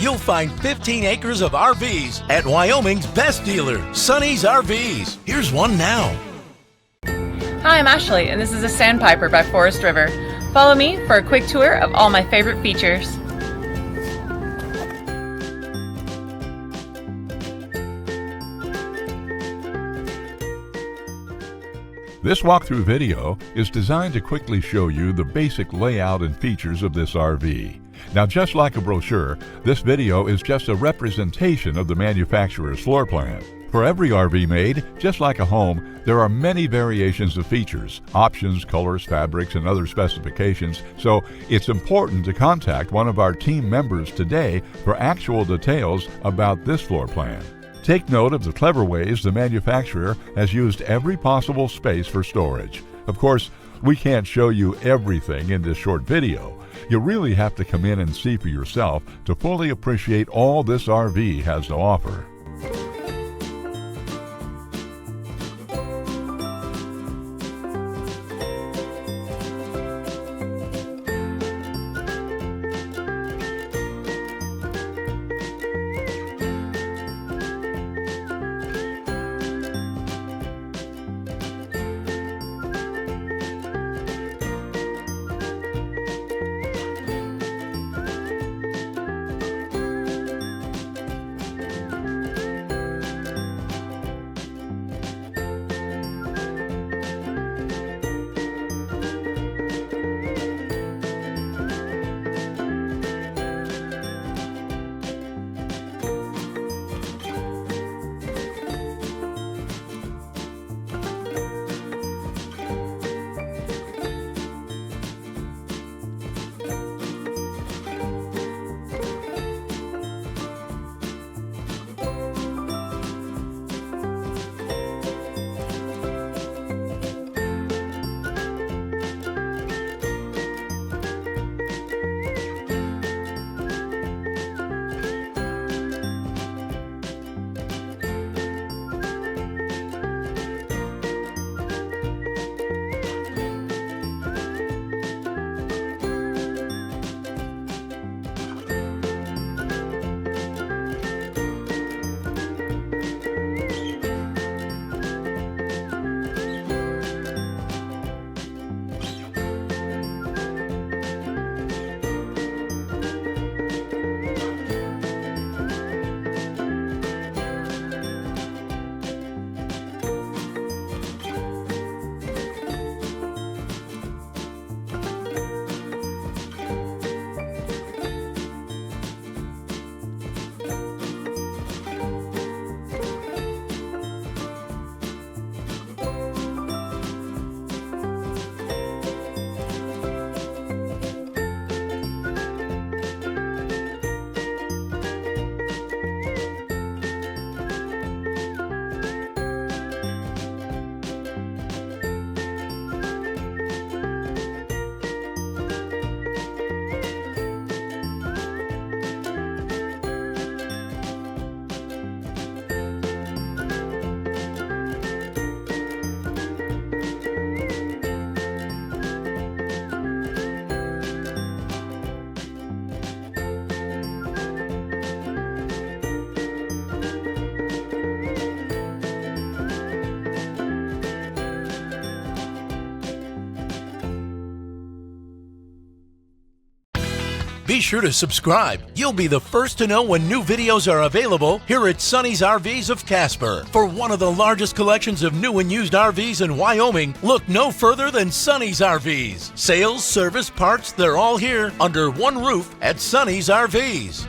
you'll find 15 acres of RVs at Wyoming's best dealer, Sonny's RVs. Here's one now. Hi, I'm Ashley, and this is a Sandpiper by Forest River. Follow me for a quick tour of all my favorite features. This walkthrough video is designed to quickly show you the basic layout and features of this RV. Now, just like a brochure, this video is just a representation of the manufacturer's floor plan. For every RV made, just like a home, there are many variations of features, options, colors, fabrics, and other specifications, so it's important to contact one of our team members today for actual details about this floor plan. Take note of the clever ways the manufacturer has used every possible space for storage. Of course, we can't show you everything in this short video. You really have to come in and see for yourself to fully appreciate all this RV has to offer. Be sure to subscribe. You'll be the first to know when new videos are available here at Sonny's RVs of Casper. For one of the largest collections of new and used RVs in Wyoming, look no further than Sonny's RVs. Sales, service, parts, they're all here under one roof at Sonny's RVs.